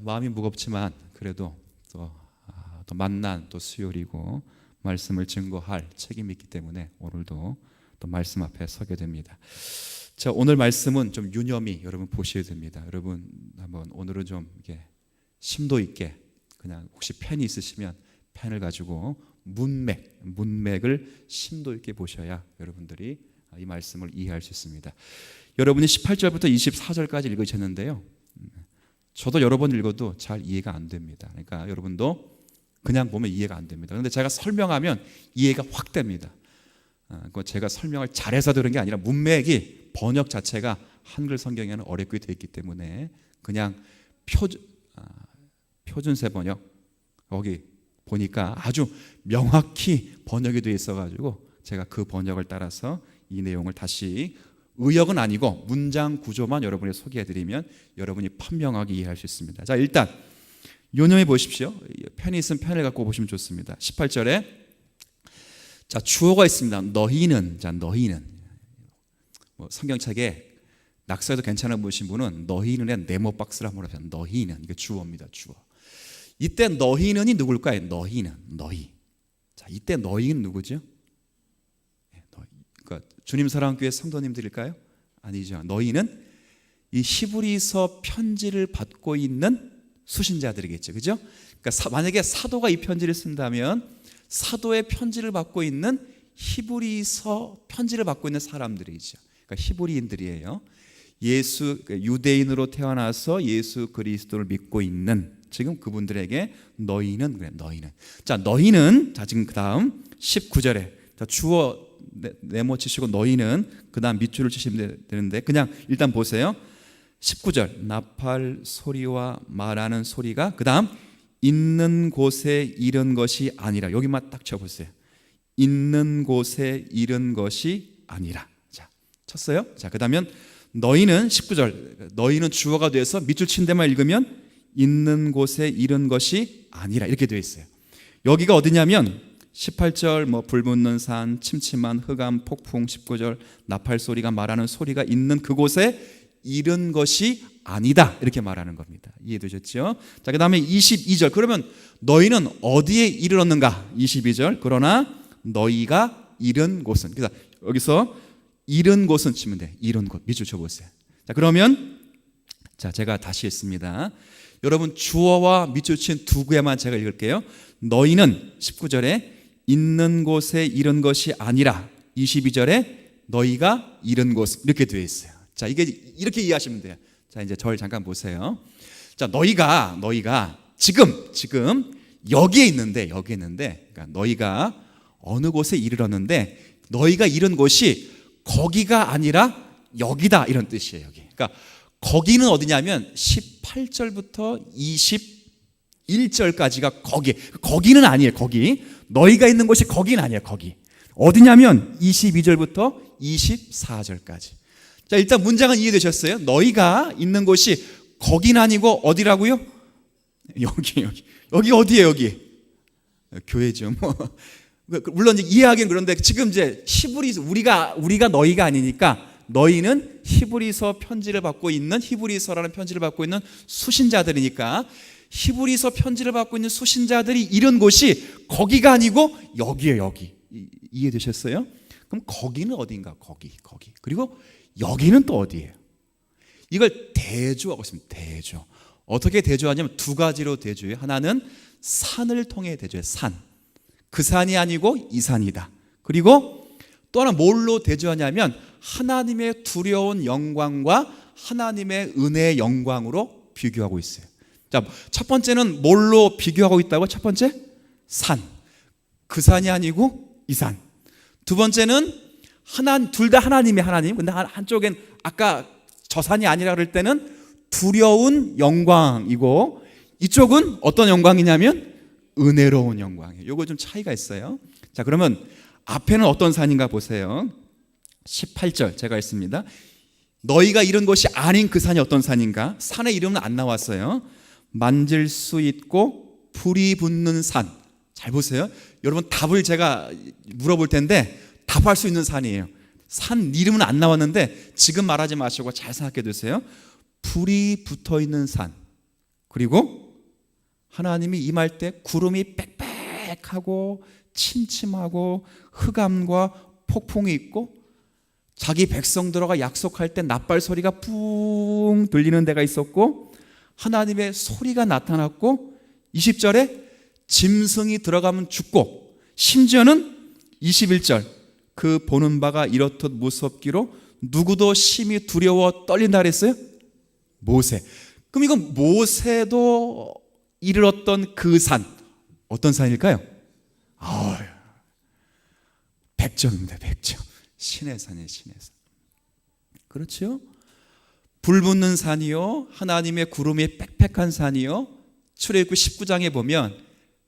마음이 무겁지만 그래도 또 만난 또 수요일이고 말씀을 증거할 책임이 있기 때문에 오늘도 또 말씀 앞에 서게 됩니다. 자, 오늘 말씀은 좀 유념히 여러분 보셔야 됩니다. 여러분 한번 오늘은 좀 이렇게 심도 있게 그냥 혹시 펜이 있으시면 펜을 가지고 문맥을 심도 있게 보셔야 여러분들이 이 말씀을 이해할 수 있습니다. 여러분이 18절부터 24절까지 읽으셨는데요, 저도 여러 번 읽어도 잘 이해가 안 됩니다. 그러니까 여러분도 그냥 보면 이해가 안 됩니다. 그런데 제가 설명하면 이해가 확 됩니다. 제가 설명을 잘해서 들은 게 아니라 문맥이 번역 자체가 한글 성경에는 어렵게 되어 있기 때문에 그냥 표준세 번역 거기 보니까 아주 명확히 번역이 되어 있어가지고 제가 그 번역을 따라서 이 내용을 다시 의역은 아니고 문장 구조만 여러분이 소개해드리면 여러분이 판명하게 이해할 수 있습니다. 자, 일단 요념해 보십시오. 펜이 있으면 펜을 갖고 보시면 좋습니다. 18절에 자, 주어가 있습니다. 너희는. 자, 너희는 성경책에 낙서해도 괜찮아 보신 분은 너희는의 네모박스를 한번 해보세요. 너희는, 이게 주어입니다. 주어. 이때 너희는이 누굴까요? 너희. 자, 이때 너희는 누구죠? 그러니까 주님 사랑교회 성도님들일까요? 아니죠. 너희는 이 히브리서 편지를 받고 있는 수신자들이겠죠. 그죠? 그러니까 만약에 사도가 이 편지를 쓴다면 사도의 편지를 받고 있는 히브리서 편지를 받고 있는 사람들이죠. 그러니까 히브리인들이에요. 유대인으로 태어나서 예수 그리스도를 믿고 있는 지금 그분들에게 너희는, 그래, 너희는. 자, 너희는, 자, 지금 그 다음 19절에 자, 주어 네모 치시고 너희는, 그 다음 밑줄을 치시면 되는데 그냥 일단 보세요. 19절 나팔 소리와 말하는 소리가 그 다음 있는 곳에 이른 것이 아니라, 여기만 딱 쳐보세요. 있는 곳에 이른 것이 아니라. 자, 쳤어요? 자, 그 다음에 너희는 19절 너희는 주어가 돼서 밑줄 친 데만 읽으면 있는 곳에 이른 것이 아니라 이렇게 되어 있어요. 여기가 어디냐면 18절 불 붙는 산, 침침한 흑암, 폭풍, 19절 나팔 소리가 말하는 소리가 있는 그곳에 이른 것이 아니다 이렇게 말하는 겁니다. 이해되셨죠? 자, 그 다음에 22절 그러면 너희는 어디에 이르렀는가? 22절 그러나 너희가 이른 곳은, 그래서 여기서 이른 곳은 치면 돼. 이른 곳 밑줄 쳐보세요. 자, 그러면 자, 제가 다시 했습니다. 여러분 주어와 밑줄 친 두 개만 제가 읽을게요. 너희는 19절에 있는 곳에 이른 것이 아니라 22절에 너희가 이른 곳 이렇게 되어 있어요. 자, 이게 이렇게 이해하시면 돼요. 자, 이제 저를 잠깐 보세요. 자, 너희가 지금 여기에 있는데 그러니까 너희가 어느 곳에 이르렀는데 너희가 이른 곳이 거기가 아니라 여기다 이런 뜻이에요. 여기. 그러니까 거기는 어디냐면 18절부터 21절까지가 거기는 아니에요. 거기 너희가 있는 곳이 거기는 아니에요. 거기 어디냐면 22절부터 24절까지. 자, 일단 문장은 이해되셨어요? 너희가 있는 곳이 거기는 아니고 어디라고요? 여기 어디예요? 여기 교회죠. 물론 이제 이해하기는 그런데 지금 이제 히브리서 우리가 너희가 아니니까 너희는 히브리서 편지를 받고 있는 히브리서라는 편지를 받고 있는 수신자들이니까 히브리서 편지를 받고 있는 수신자들이 이런 곳이 거기가 아니고 여기예요. 여기. 이해되셨어요? 그럼 거기는 어딘가? 거기. 그리고 여기는 또 어디예요? 이걸 대조하고 있습니다. 대조. 어떻게 대조하냐면 두 가지로 대조해요. 하나는 산을 통해 대조해요. 산. 그 산이 아니고 이 산이다. 그리고 또 하나 뭘로 대조하냐면 하나님의 두려운 영광과 하나님의 은혜의 영광으로 비교하고 있어요. 자, 첫 번째는 뭘로 비교하고 있다고? 첫 번째 산. 그 산이 아니고 이 산. 두 번째는 둘 다 하나님의 하나님. 근데 한쪽엔 아까 저 산이 아니라 그럴 때는 두려운 영광이고 이쪽은 어떤 영광이냐면 은혜로운 영광이에요. 요거 좀 차이가 있어요. 자, 그러면 앞에는 어떤 산인가 보세요. 18절 제가 했습니다. 너희가 이른 곳이 아닌 그 산이 어떤 산인가? 산의 이름은 안 나왔어요. 만질 수 있고 불이 붙는 산. 잘 보세요. 여러분 답을 제가 물어볼 텐데 답할 수 있는 산이에요. 산 이름은 안 나왔는데 지금 말하지 마시고 잘 생각해 두세요. 불이 붙어 있는 산. 그리고 하나님이 임할 때 구름이 빽빽하고 침침하고 흑암과 폭풍이 있고 자기 백성들과 약속할 때 나팔 소리가 뿡 들리는 데가 있었고 하나님의 소리가 나타났고 20절에 짐승이 들어가면 죽고 심지어는 21절 그 보는 바가 이렇듯 무섭기로 누구도 심히 두려워 떨린다 그랬어요? 모세. 그럼 이건 모세도 이르렀던 그 산 어떤 산일까요? 백정입니다. 백정. 신의 산이에요. 신의 산. 그렇죠? 불 붙는 산이요 하나님의 구름이 빽빽한 산이요. 출애굽기 19장에 보면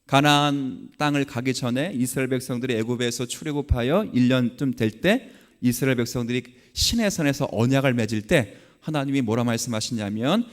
가나안 땅을 가기 전에 이스라엘 백성들이 애굽에서 출애굽하여 1년쯤 될 때 이스라엘 백성들이 신의 산에서 언약을 맺을 때 하나님이 뭐라 말씀하시냐면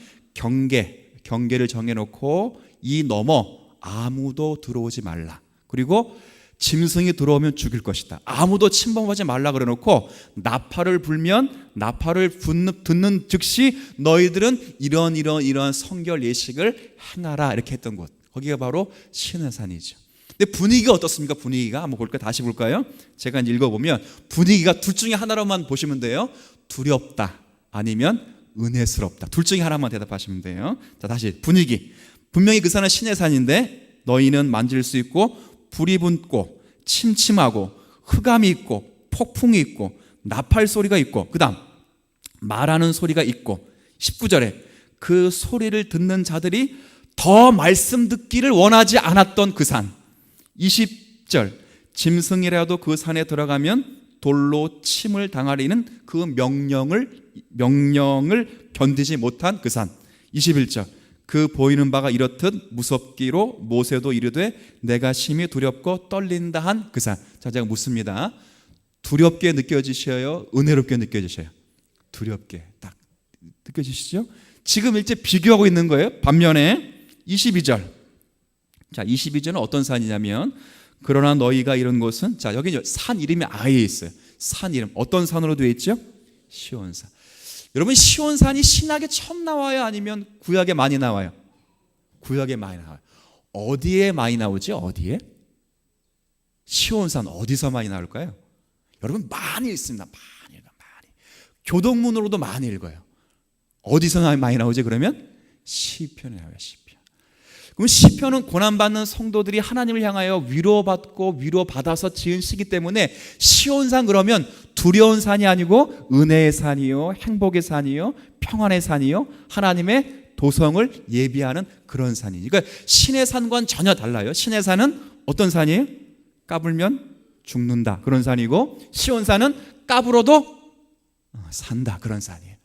경계를 정해놓고 이 넘어 아무도 들어오지 말라. 그리고 짐승이 들어오면 죽일 것이다. 아무도 침범하지 말라 그래놓고 나팔을 불면 나팔을 듣는 즉시 너희들은 이런 성결 예식을 행하라 이렇게 했던 곳. 거기가 바로 신의 산이죠. 근데 분위기가 어떻습니까? 분위기가 한번 볼까요? 다시 볼까요? 제가 읽어보면 분위기가 둘 중에 하나로만 보시면 돼요. 두렵다 아니면 은혜스럽다. 둘 중에 하나만 대답하시면 돼요. 자, 다시 분위기. 분명히 그 산은 신의 산인데 너희는 만질 수 있고 불이 붙고 침침하고 흑암이 있고 폭풍이 있고 나팔 소리가 있고 그 다음 말하는 소리가 있고 19절에 그 소리를 듣는 자들이 더 말씀 듣기를 원하지 않았던 그 산. 20절 짐승이라도 그 산에 들어가면 돌로 침을 당하리는 그 명령을 견디지 못한 그 산. 21절 그 보이는 바가 이렇듯 무섭기로 모세도 이르되 내가 심히 두렵고 떨린다 한 그 산. 자, 제가 묻습니다. 두렵게 느껴지셔요? 은혜롭게 느껴지셔요? 두렵게 딱 느껴지시죠? 지금 일제 비교하고 있는 거예요. 반면에 22절. 자, 22절은 어떤 산이냐면 그러나 너희가 이런 곳은 자, 여기 산 이름이 아예 있어요. 산 이름 어떤 산으로 되어 있죠? 시온산. 여러분 시온산이 신약에 처음 나와요? 아니면 구약에 많이 나와요? 구약에 많이 나와요. 어디에 많이 나오지? 어디에? 시온산 어디서 많이 나올까요? 여러분 많이 읽습니다. 많이. 교동문으로도 많이 읽어요. 어디서 많이 나오지 그러면? 시편에 나와요. 시편. 그럼 시편은 고난받는 성도들이 하나님을 향하여 위로받고 위로받아서 지은 시기 때문에 시온산 그러면 두려운 산이 아니고 은혜의 산이요 행복의 산이요 평안의 산이요 하나님의 도성을 예비하는 그런 산이죠. 그러니까 신의 산과는 전혀 달라요. 신의 산은 어떤 산이에요? 까불면 죽는다 그런 산이고 시온산은 까불어도 산다 그런 산이에요.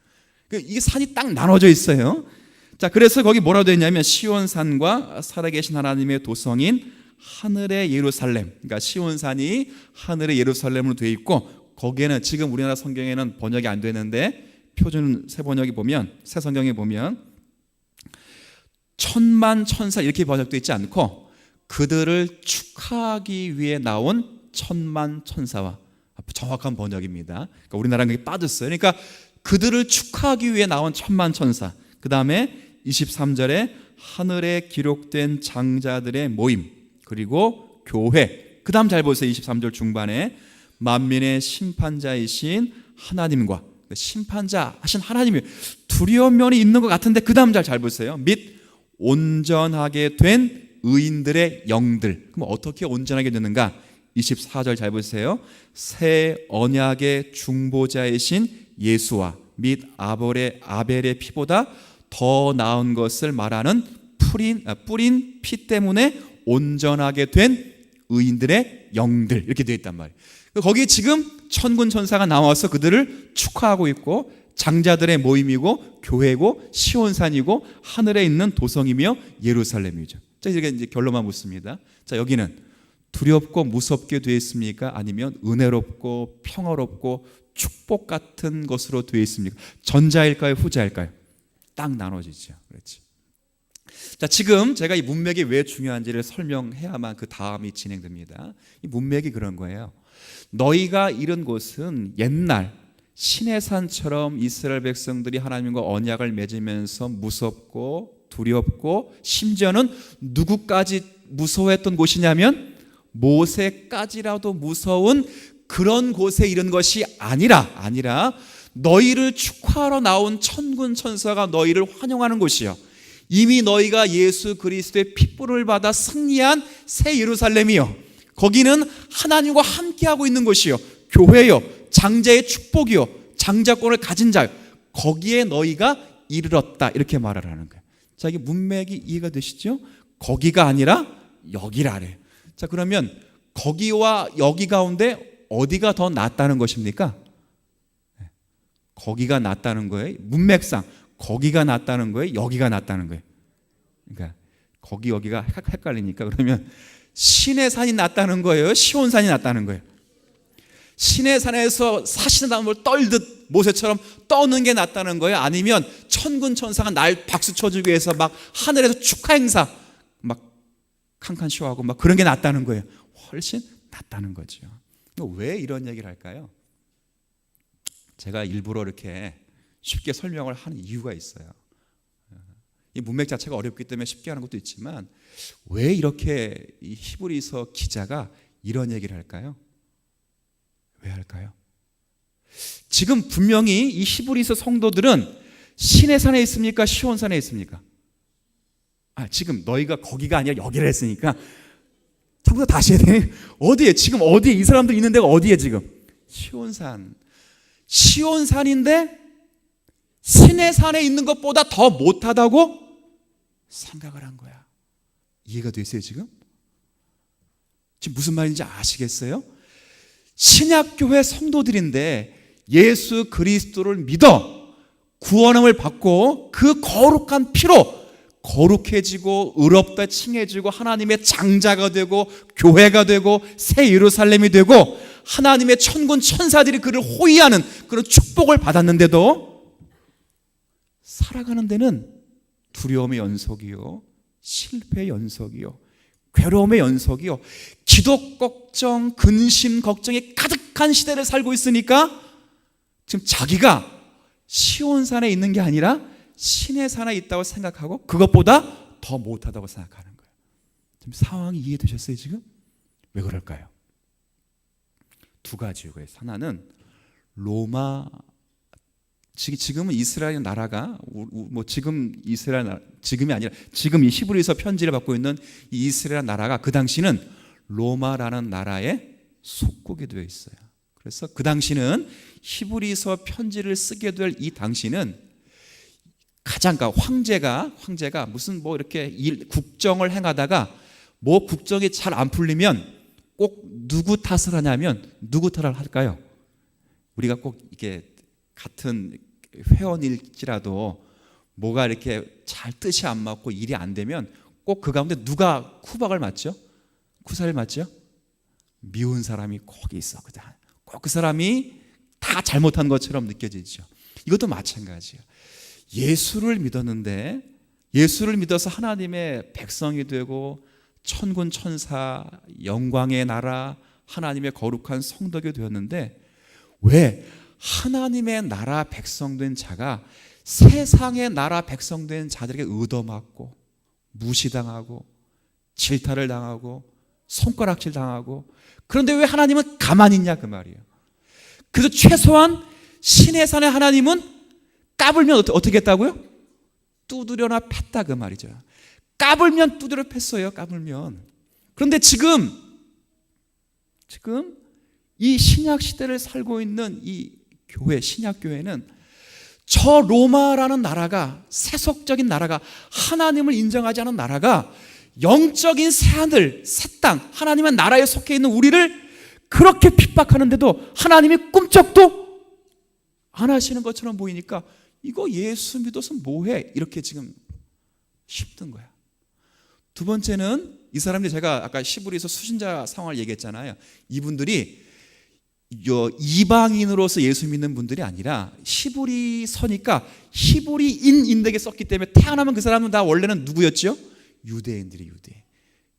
이게 산이 딱 나눠져 있어요. 자, 그래서 거기 뭐라고 되어 있냐면 시온산과 살아계신 하나님의 도성인 하늘의 예루살렘. 그러니까 시온산이 하늘의 예루살렘으로 되어 있고 거기에는 지금 우리나라 성경에는 번역이 안 되는데 표준 새 번역이 보면 새 성경에 보면 천만 천사 이렇게 번역되어 있지 않고 그들을 축하하기 위해 나온 천만 천사와 정확한 번역입니다. 그러니까 우리나라는 그게 빠졌어요. 그러니까 그들을 축하하기 위해 나온 천만 천사. 그 다음에 23절에 하늘에 기록된 장자들의 모임 그리고 교회. 그 다음 잘 보세요. 23절 중반에 만민의 심판자이신 하나님과 심판자 하신 하나님이 두려운 면이 있는 것 같은데 그 다음 잘 보세요. 및 온전하게 된 의인들의 영들. 그럼 어떻게 온전하게 되는가? 24절 잘 보세요. 새 언약의 중보자이신 예수와 및 아벨의 피보다 더 나은 것을 말하는 뿌린 피 때문에 온전하게 된 의인들의 영들 이렇게 되어 있단 말이에요. 거기에 지금 천군 천사가 나와서 그들을 축하하고 있고 장자들의 모임이고 교회고 시온산이고 하늘에 있는 도성이며 예루살렘이죠. 자, 이제 결론만 묻습니다. 자, 여기는 두렵고 무섭게 되어 있습니까? 아니면 은혜롭고 평화롭고 축복 같은 것으로 되어 있습니까? 전자일까요? 후자일까요? 딱 나눠지죠. 그렇지. 자, 지금 제가 이 문맥이 왜 중요한지를 설명해야만 그 다음이 진행됩니다. 이 문맥이 그런 거예요. 너희가 이른 곳은 옛날 신의 산처럼 이스라엘 백성들이 하나님과 언약을 맺으면서 무섭고 두렵고 심지어는 누구까지 무서워했던 곳이냐면 모세까지라도 무서운 그런 곳에 이른 것이 아니라 너희를 축하하러 나온 천군 천사가 너희를 환영하는 곳이요, 이미 너희가 예수 그리스도의 핏불을 받아 승리한 새 예루살렘이요, 거기는 하나님과 함께하고 있는 곳이요, 교회요, 장자의 축복이요, 장자권을 가진 자요, 거기에 너희가 이르렀다, 이렇게 말을 하는 거예요. 자, 이게 문맥이 이해가 되시죠? 거기가 아니라 여기라래요. 자, 그러면 거기와 여기 가운데 어디가 더 낫다는 것입니까? 거기가 낫다는 거예요. 문맥상 거기가 낫다는 거예요, 여기가 낫다는 거예요. 그러니까 거기 여기가 헷갈리니까 그러면 시내산이 낫다는 거예요, 시온산이 낫다는 거예요? 시내산에서 사시는 나무를 떨듯 모세처럼 떠는 게 낫다는 거예요? 아니면 천군 천사가 날 박수 쳐주기 위해서 막 하늘에서 축하 행사 막 칸칸 쇼하고 막 그런 게 낫다는 거예요? 훨씬 낫다는 거죠. 왜 이런 얘기를 할까요? 제가 일부러 이렇게 쉽게 설명을 하는 이유가 있어요. 이 문맥 자체가 어렵기 때문에 쉽게 하는 것도 있지만 왜 이렇게 이 히브리서 기자가 이런 얘기를 할까요? 왜 할까요? 지금 분명히 이 히브리서 성도들은 시내산에 있습니까? 시온산에 있습니까? 지금 너희가 거기가 아니라 여기를 했으니까 처음부터 다시 해야 돼. 어디에? 지금 어디에? 이 사람들 있는 데가 어디에 지금? 시온산. 시온산인데 시내산에 있는 것보다 더 못하다고 생각을 한 거야. 이해가 되세요 지금? 지금 무슨 말인지 아시겠어요? 신약교회 성도들인데 예수 그리스도를 믿어 구원함을 받고 그 거룩한 피로 거룩해지고 의롭다 칭해지고 하나님의 장자가 되고 교회가 되고 새 예루살렘이 되고 하나님의 천군 천사들이 그를 호위하는 그런 축복을 받았는데도 살아가는 데는 두려움의 연속이요, 실패의 연속이요, 괴로움의 연속이요, 기도 걱정, 근심 걱정이 가득한 시대를 살고 있으니까 지금 자기가 시온산에 있는 게 아니라 시내산에 있다고 생각하고 그것보다 더 못하다고 생각하는 거예요. 지금 상황이 이해되셨어요 지금? 왜 그럴까요? 두 가지 이유가 있어요. 하나는 로마, 지금은 이스라엘 나라가 뭐 지금 이스라엘 나라, 지금이 아니라 지금 이 히브리서 편지를 받고 있는 이 이스라엘 나라가 그 당시는 로마라는 나라의 속국이 되어 있어요. 그래서 그 당시는 히브리서 편지를 쓰게 될 이 당시는 가장 황제가 무슨 뭐 이렇게 국정을 행하다가 뭐 국정이 잘 안 풀리면 꼭 누구 탓을 하냐면 누구 탓을 할까요? 우리가 꼭 이게 같은 회원일지라도 뭐가 이렇게 잘 뜻이 안 맞고 일이 안 되면 꼭 그 가운데 누가 쿠박을 맞죠? 쿠사를 맞죠? 미운 사람이 꼭 있어. 꼭 그 사람이 다 잘못한 것처럼 느껴지죠. 이것도 마찬가지예요. 예수를 믿었는데 예수를 믿어서 하나님의 백성이 되고 천군 천사, 영광의 나라, 하나님의 거룩한 성덕이 되었는데 왜 하나님의 나라 백성된 자가 세상의 나라 백성된 자들에게 얻어맞고 무시당하고 질타를 당하고 손가락질 당하고, 그런데 왜 하나님은 가만히 있냐 그 말이에요. 그래서 최소한 신의 산의 하나님은 까불면 어떻게 했다고요? 두드려나 팼다 그 말이죠. 까불면 두드려 팼어요. 까불면. 그런데 지금 이 신약 시대를 살고 있는 이 교회, 신약 교회는 저 로마라는 나라가, 세속적인 나라가, 하나님을 인정하지 않은 나라가 영적인 새하늘, 새 땅, 하나님의 나라에 속해 있는 우리를 그렇게 핍박하는데도 하나님이 꿈쩍도 안 하시는 것처럼 보이니까 이거 예수 믿어서 뭐해? 이렇게 지금 힘든 거야. 두 번째는 이 사람들이, 제가 아까 히브리서 수신자 상황을 얘기했잖아요. 이분들이 이방인으로서 예수 믿는 분들이 아니라 히브리서니까 히브리인인에게 썼기 때문에 태어나면 그 사람은 다 원래는 누구였죠? 유대인들이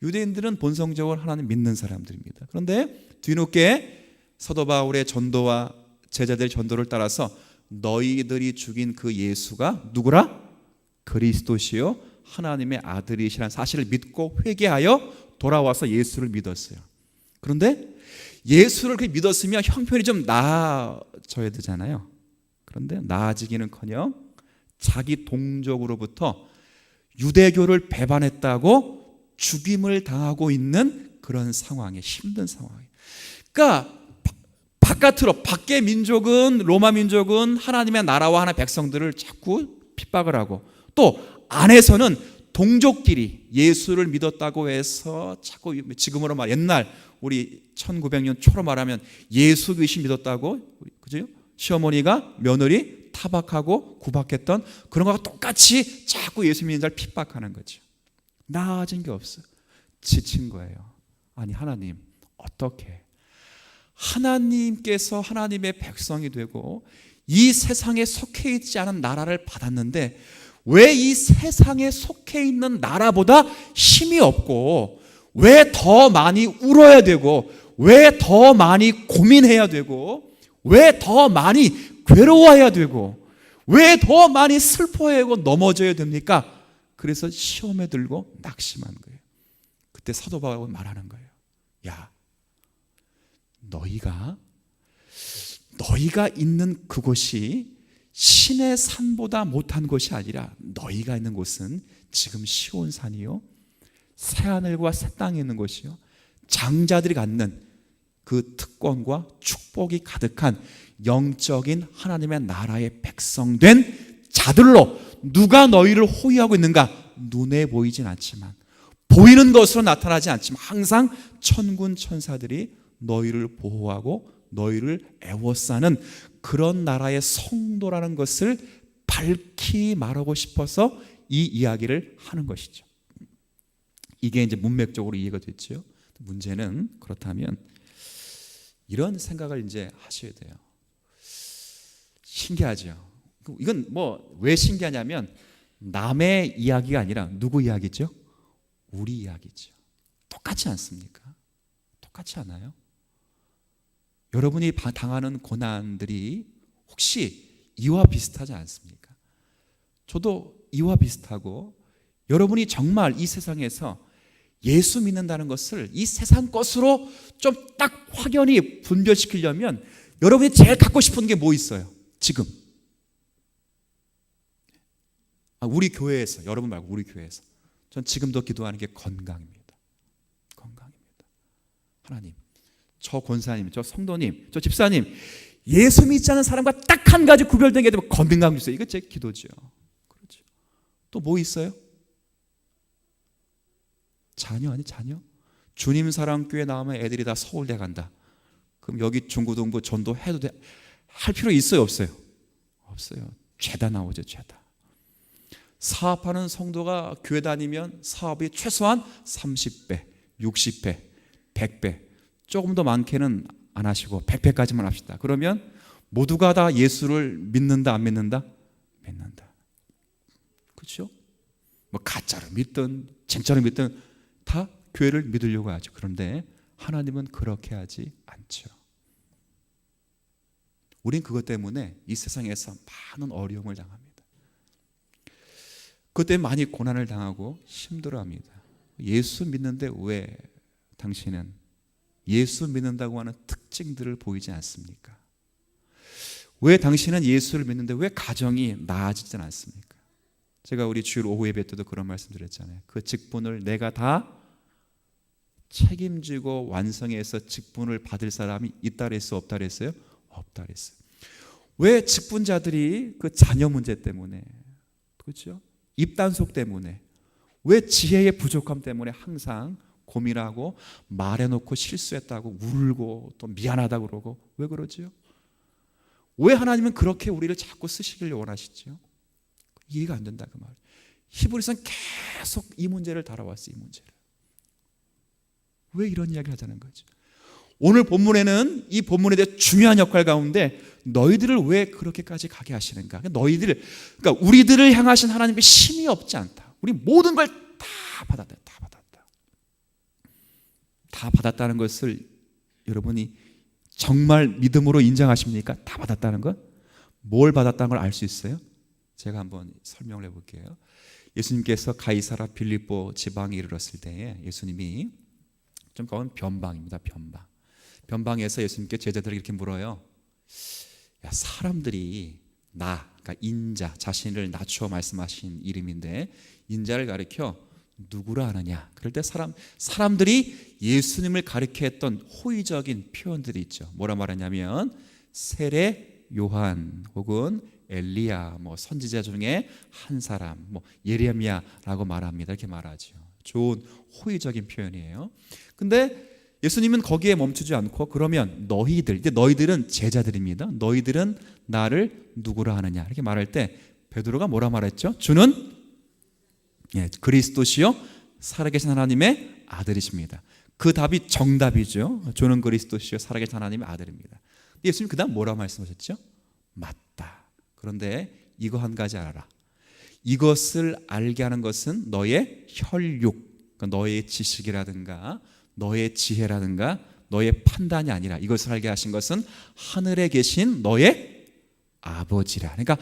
유대인들은 본성적으로 하나님 믿는 사람들입니다. 그런데 뒤늦게 사도 바울의 전도와 제자들의 전도를 따라서 너희들이 죽인 그 예수가 누구라? 그리스도시요 하나님의 아들이시라는 사실을 믿고 회개하여 돌아와서 예수를 믿었어요. 그런데 예수를 그렇게 믿었으면 형편이 좀 나아져야 되잖아요. 그런데 나아지기는커녕 자기 동족으로부터 유대교를 배반했다고 죽임을 당하고 있는 그런 상황에, 힘든 상황이에요. 그러니까 바깥으로, 밖의 민족은, 로마 민족은 하나님의 나라와 하나님의 백성들을 자꾸 핍박을 하고, 또 안에서는 동족끼리 예수를 믿었다고 해서 자꾸, 지금으로 말, 옛날 우리 1900년 초로 말하면 예수 귀신 믿었다고, 그죠? 시어머니가 며느리 타박하고 구박했던 그런 거와 똑같이 자꾸 예수 믿는 자를 핍박하는 거죠. 나아진 게 없어요. 지친 거예요. 아니, 하나님 어떻게 하나님께서 하나님의 백성이 되고 이 세상에 속해 있지 않은 나라를 받았는데 왜 이 세상에 속해 있는 나라보다 힘이 없고, 왜 더 많이 울어야 되고, 왜 더 많이 고민해야 되고, 왜 더 많이 괴로워해야 되고, 왜 더 많이 슬퍼해야 하고 넘어져야 됩니까? 그래서 시험에 들고 낙심한 거예요. 그때 사도 바울이 말하는 거예요. 야, 너희가 있는 그곳이 신의 산보다 못한 곳이 아니라 너희가 있는 곳은 지금 시온산이요, 새하늘과 새 땅에 있는 곳이요, 장자들이 갖는 그 특권과 축복이 가득한 영적인 하나님의 나라의 백성된 자들로 누가 너희를 호위하고 있는가? 눈에 보이진 않지만, 보이는 것으로 나타나지 않지만 항상 천군 천사들이 너희를 보호하고 너희를 애워싸는 그런 나라의 성도라는 것을 밝히 말하고 싶어서 이 이야기를 하는 것이죠. 이게 이제 문맥적으로 이해가 됐죠. 문제는, 그렇다면 이런 생각을 이제 하셔야 돼요. 신기하죠. 이건 뭐 왜 신기하냐면 남의 이야기가 아니라 누구 이야기죠? 우리 이야기죠. 똑같지 않습니까? 똑같지 않아요? 여러분이 당하는 고난들이 혹시 이와 비슷하지 않습니까? 저도 이와 비슷하고, 여러분이 정말 이 세상에서 예수 믿는다는 것을 이 세상 것으로 좀 딱 확연히 분별시키려면 여러분이 제일 갖고 싶은 게 뭐 있어요? 지금 우리 교회에서, 여러분 말고 우리 교회에서 전 지금도 기도하는 게 건강입니다. 건강입니다. 하나님, 저 권사님, 저 성도님, 저 집사님, 예수 믿지 않은 사람과 딱 한 가지 구별된 게 되면 건강 주세요. 이거 제 기도죠. 그렇죠. 또 뭐 있어요? 자녀 아니, 자녀? 주님 사랑교회 나오면 애들이 다 서울대 간다. 그럼 여기 중고등부 전도 해도 돼? 할 필요 있어요, 없어요? 없어요. 죄다 나오죠, 죄다. 사업하는 성도가 교회 다니면 사업이 최소한 30배, 60배, 100배, 조금 더 많게는 안 하시고 100배까지만 합시다. 그러면 모두가 다 예수를 믿는다, 안 믿는다? 믿는다. 그렇죠? 뭐 가짜로 믿든 진짜로 믿든 다 교회를 믿으려고 하죠. 그런데 하나님은 그렇게 하지 않죠. 우린 그것 때문에 이 세상에서 많은 어려움을 당합니다. 그것 때문에 많이 고난을 당하고 힘들어합니다. 예수 믿는데 왜 당신은 예수 믿는다고 하는 특징들을 보이지 않습니까? 왜 당신은 예수를 믿는데 왜 가정이 나아지지 않습니까? 제가 우리 주일 오후 예배 때도 그런 말씀 드렸잖아요. 그 직분을 내가 다 책임지고 완성해서 직분을 받을 사람이 있다 그랬어요? 없다 그랬어요? 없다 그랬어요. 왜 직분자들이 그 자녀 문제 때문에, 그렇죠? 입단속 때문에, 왜 지혜의 부족함 때문에 항상 고민하고 말해놓고 실수했다고 울고 또 미안하다고 그러고, 왜 그러지요? 왜 하나님은 그렇게 우리를 자꾸 쓰시길 원하시죠? 이해가 안 된다 그 말. 히브리서는 계속 이 문제를 다뤄왔어요. 이 문제를. 왜 이런 이야기를 하자는 거죠? 오늘 본문에는 이 본문에 대해 중요한 역할 가운데 너희들을 왜 그렇게까지 가게 하시는가? 그러니까 우리들을 향하신 하나님의 심이 없지 않다. 우리 모든 걸 다 받았다. 다 받았다. 다 받았다는 것을 여러분이 정말 믿음으로 인정하십니까? 다 받았다는 것? 뭘 받았다는 걸 알 수 있어요? 제가 한번 설명을 해볼게요. 예수님께서 가이사라 빌립보 지방에 이르렀을 때에 예수님이 좀 그건 변방입니다. 변방에서 예수님께 제자들이 이렇게 물어요. 야, 사람들이 그러니까 인자, 자신을 낮추어 말씀하신 이름인데 인자를 가리켜 누구라 하느냐? 그럴 때 사람들이 예수님을 가리켜 했던 호의적인 표현들이 있죠. 뭐라 말하냐면 세례 요한 혹은 엘리야, 선지자 중에 한 사람, 예레미야라고 말합니다. 이렇게 말하죠. 좋은 호의적인 표현이에요. 근데 예수님은 거기에 멈추지 않고 그러면 너희들은 제자들입니다. 너희들은 나를 누구라 하느냐? 이렇게 말할 때 베드로가 뭐라 말했죠? 주는 그리스도시요 살아계신 하나님의 아들이십니다. 그 답이 정답이죠. 주는 그리스도시요 살아계신 하나님의 아들입니다. 예수님 그 다음 뭐라 말씀하셨죠? 맞다. 그런데 이거 한 가지 알아라. 이것을 알게 하는 것은 너의 혈육, 그러니까 너의 지식이라든가 너의 지혜라든가 너의 판단이 아니라 이것을 알게 하신 것은 하늘에 계신 너의 아버지라. 그러니까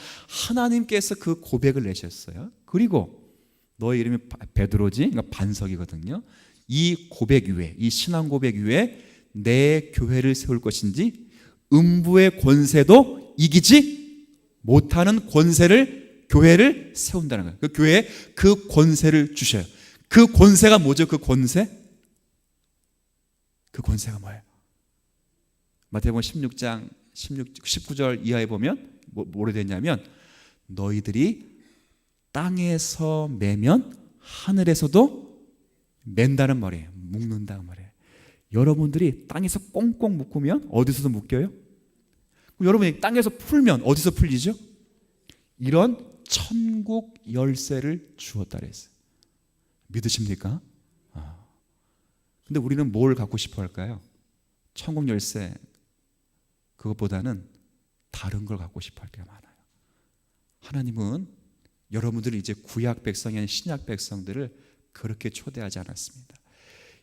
하나님께서 그 고백을 내셨어요. 그리고 너의 이름이 베드로지, 그러니까 반석이거든요. 이 고백 위에, 이 신앙 고백 위에 내 교회를 세울 것인지 음부의 권세도 이기지 못하는 교회를 세운다는 거예요. 그 교회에 그 권세를 주셔요. 그 권세가 뭐죠? 그 권세가 뭐예요? 마태복음 16장 19절 이하에 보면 뭐로 되냐면 너희들이 땅에서 매면 하늘에서도 맨다는 말이에요. 묶는다는 말이에요. 여러분들이 땅에서 꽁꽁 묶으면 어디서도 묶여요? 여러분이 땅에서 풀면 어디서 풀리죠? 이런 천국 열쇠를 주었다 그랬어요. 믿으십니까? 근데 우리는 뭘 갖고 싶어 할까요? 천국 열쇠 그것보다는 다른 걸 갖고 싶어 할 때가 많아요. 하나님은 여러분들이 이제 구약 백성이 아닌 신약 백성들을 그렇게 초대하지 않았습니다.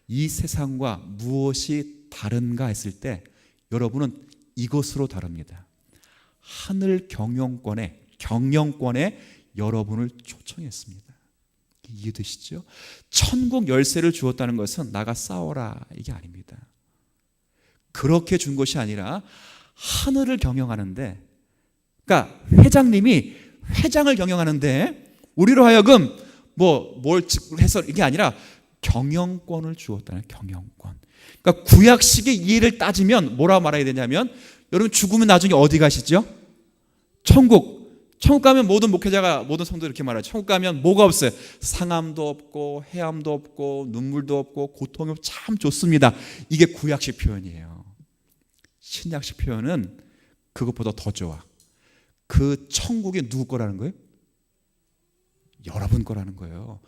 이 세상과 무엇이 다른가 했을 때 여러분은 이것으로 다릅니다. 하늘 경영권에 여러분을 초청했습니다. 이해되시죠? 천국 열쇠를 주었다는 것은 나가 싸워라 이게 아닙니다. 그렇게 준 것이 아니라 하늘을 경영하는데, 그러니까 회장님이 회장을 경영하는데 우리로 하여금 뭘 해서 이게 아니라 경영권을 주었다는 경영권. 그러니까 구약식의 이해를 따지면 뭐라 말해야 되냐면 여러분 죽으면 나중에 어디 가시죠? 천국 가면 모든 목회자가 모든 성도 이렇게 말하죠. 천국 가면 뭐가 없어요? 상함도 없고 해함도 없고 눈물도 없고 고통이 없고 참 좋습니다. 이게 구약식 표현이에요. 신약식 표현은 그것보다 더 좋아. 그 천국이 누구 거라는 거예요? 여러분 거라는 거예요.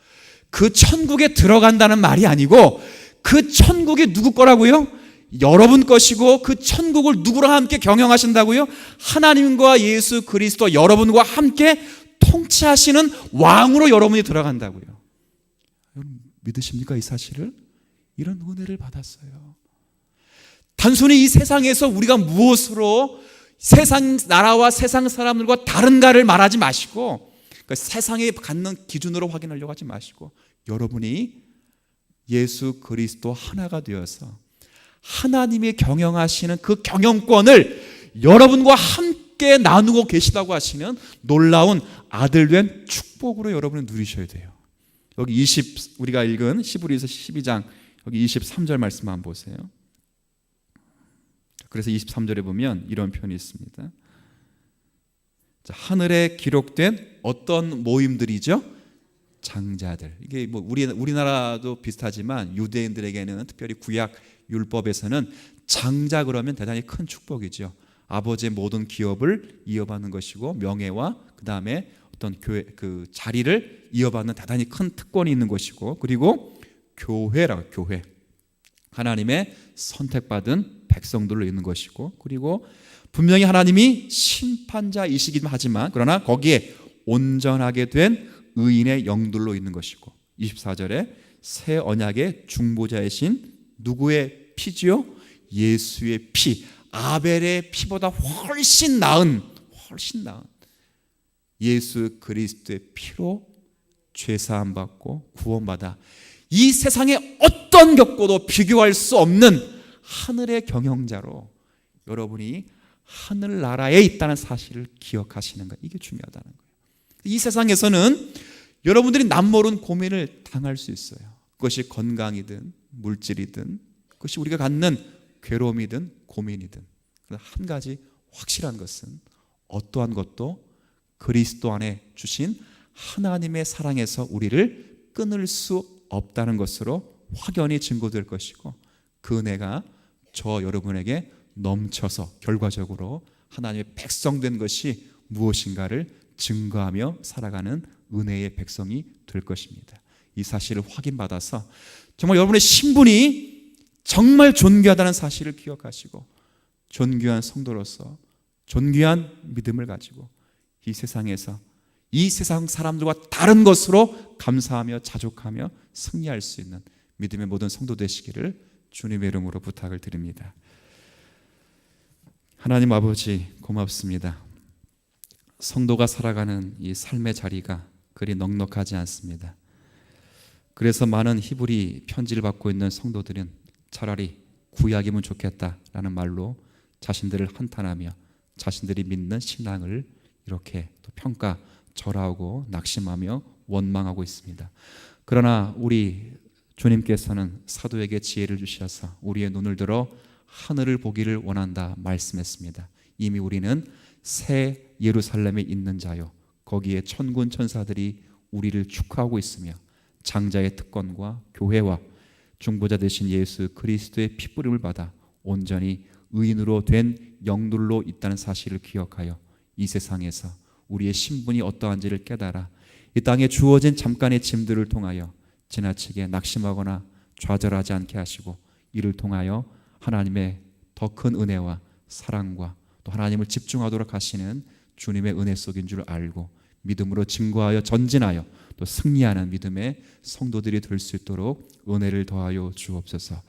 그 천국에 들어간다는 말이 아니고 그 천국이 누구 거라고요? 여러분 것이고 그 천국을 누구랑 함께 경영하신다고요? 하나님과 예수 그리스도 여러분과 함께 통치하시는 왕으로 여러분이 들어간다고요. 여러분 믿으십니까 이 사실을? 이런 은혜를 받았어요. 단순히 이 세상에서 우리가 무엇으로 세상 나라와 세상 사람들과 다른가를 말하지 마시고 그러니까 세상에 갖는 기준으로 확인하려고 하지 마시고 여러분이 예수 그리스도 하나가 되어서 하나님이 경영하시는 그 경영권을 여러분과 함께 나누고 계시다고 하시는 놀라운 아들된 축복으로 여러분은 누리셔야 돼요. 여기 우리가 읽은 히브리서 12장 여기 23절 말씀 한번 보세요. 그래서 23절에 보면 이런 표현이 있습니다. 자, 하늘에 기록된 어떤 모임들이죠? 장자들. 이게 우리나라도 비슷하지만 유대인들에게는 특별히 구약 율법에서는 장자 그러면 대단히 큰 축복이죠. 아버지의 모든 기업을 이어받는 것이고 명예와 그 다음에 어떤 교회 그 자리를 이어받는 대단히 큰 특권이 있는 것이고 그리고 교회 하나님의 선택받은 백성들로 있는 것이고 그리고 분명히 하나님이 심판자이시긴 하지만 그러나 거기에 온전하게 된 의인의 영들로 있는 것이고 24절에 새 언약의 중보자이신 누구의 피지요? 예수의 피, 아벨의 피보다 훨씬 나은 예수 그리스도의 피로 죄사함 받고 구원받아 이 세상의 어떤 겪고도 비교할 수 없는 하늘의 경영자로 여러분이 하늘나라에 있다는 사실을 기억하시는 것, 이게 중요하다는 거예요. 이 세상에서는 여러분들이 남모른 고민을 당할 수 있어요. 그것이 건강이든 물질이든 그것이 우리가 갖는 괴로움이든 고민이든, 그러나 한 가지 확실한 것은 어떠한 것도 그리스도 안에 주신 하나님의 사랑에서 우리를 끊을 수 없다는 것으로 확연히 증거될 것이고, 그 은혜가 저 여러분에게 넘쳐서 결과적으로 하나님의 백성된 것이 무엇인가를 증거하며 살아가는 은혜의 백성이 될 것입니다. 이 사실을 확인받아서 정말 여러분의 신분이 정말 존귀하다는 사실을 기억하시고, 존귀한 성도로서 존귀한 믿음을 가지고 이 세상에서 이 세상 사람들과 다른 것으로 감사하며 자족하며 승리할 수 있는 믿음의 모든 성도 되시기를 주님의 이름으로 부탁을 드립니다. 하나님 아버지, 고맙습니다. 성도가 살아가는 이 삶의 자리가 그리 넉넉하지 않습니다. 그래서 많은 히브리 편지를 받고 있는 성도들은 차라리 구약이면 좋겠다라는 말로 자신들을 한탄하며 자신들이 믿는 신앙을 이렇게 또 평가절하하고 낙심하며 원망하고 있습니다. 그러나 우리 주님께서는 사도에게 지혜를 주셔서 우리의 눈을 들어 하늘을 보기를 원한다 말씀했습니다. 이미 우리는 새 예루살렘에 있는 자요, 거기에 천군 천사들이 우리를 축하하고 있으며 장자의 특권과 교회와 중보자 되신 예수 그리스도의 핏부림을 받아 온전히 의인으로 된 영들로 있다는 사실을 기억하여 이 세상에서 우리의 신분이 어떠한지를 깨달아 이 땅에 주어진 잠깐의 짐들을 통하여 지나치게 낙심하거나 좌절하지 않게 하시고, 이를 통하여 하나님의 더 큰 은혜와 사랑과 또 하나님을 집중하도록 하시는 주님의 은혜 속인 줄 알고 믿음으로 증거하여 전진하여 또 승리하는 믿음의 성도들이 될 수 있도록 은혜를 더하여 주옵소서.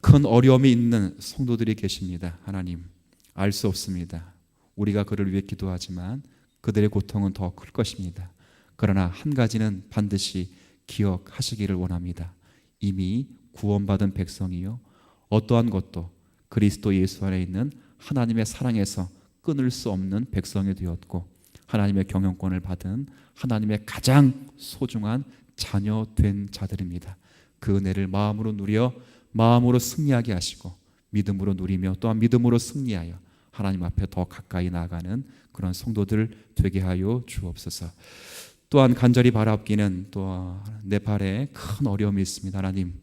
큰 어려움이 있는 성도들이 계십니다. 하나님, 알 수 없습니다. 우리가 그를 위해 기도하지만 그들의 고통은 더 클 것입니다. 그러나 한 가지는 반드시 기억하시기를 원합니다. 이미 구원받은 백성이요, 어떠한 것도 그리스도 예수 안에 있는 하나님의 사랑에서 끊을 수 없는 백성이 되었고, 하나님의 경영권을 받은 하나님의 가장 소중한 자녀 된 자들입니다. 그 은혜를 마음으로 누려 마음으로 승리하게 하시고 믿음으로 누리며 또한 믿음으로 승리하여 하나님 앞에 더 가까이 나아가는 그런 성도들 되게 하여 주옵소서. 또한 간절히 바라옵기는 또 네팔에 큰 어려움이 있습니다. 하나님,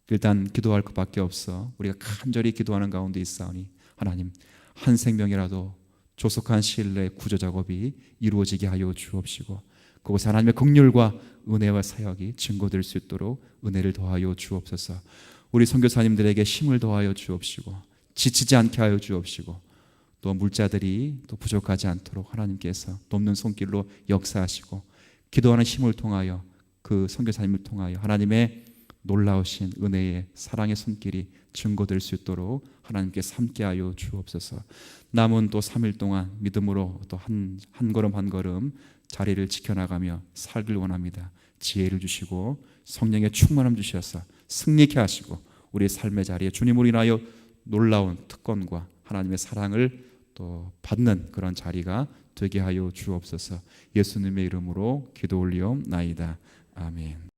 일단 기도할 것밖에 없어 우리가 간절히 기도하는 가운데 있사오니 하나님, 한 생명이라도 조속한 시일 내에 구조 작업이 이루어지게 하여 주옵시고, 그곳에 하나님의 긍휼과 은혜와 사역이 증거될 수 있도록 은혜를 더하여 주옵소서. 우리 선교사님들에게 힘을 더하여 주옵시고 지치지 않게 하여 주옵시고, 또 물자들이 또 부족하지 않도록 하나님께서 돕는 손길로 역사하시고, 기도하는 힘을 통하여 그 선교사님을 통하여 하나님의 놀라우신 은혜의 사랑의 손길이 증거될 수 있도록 하나님께서 함께하여 주옵소서. 남은 또 3일 동안 믿음으로 또 한 걸음 한 걸음 자리를 지켜나가며 살길 원합니다. 지혜를 주시고 성령의 충만함 주셔서 승리케 하시고 우리의 삶의 자리에 주님으로 인하여 놀라운 특권과 하나님의 사랑을 또 받는 그런 자리가 되게 하여 주옵소서. 예수님의 이름으로 기도 올리옵나이다. 아멘.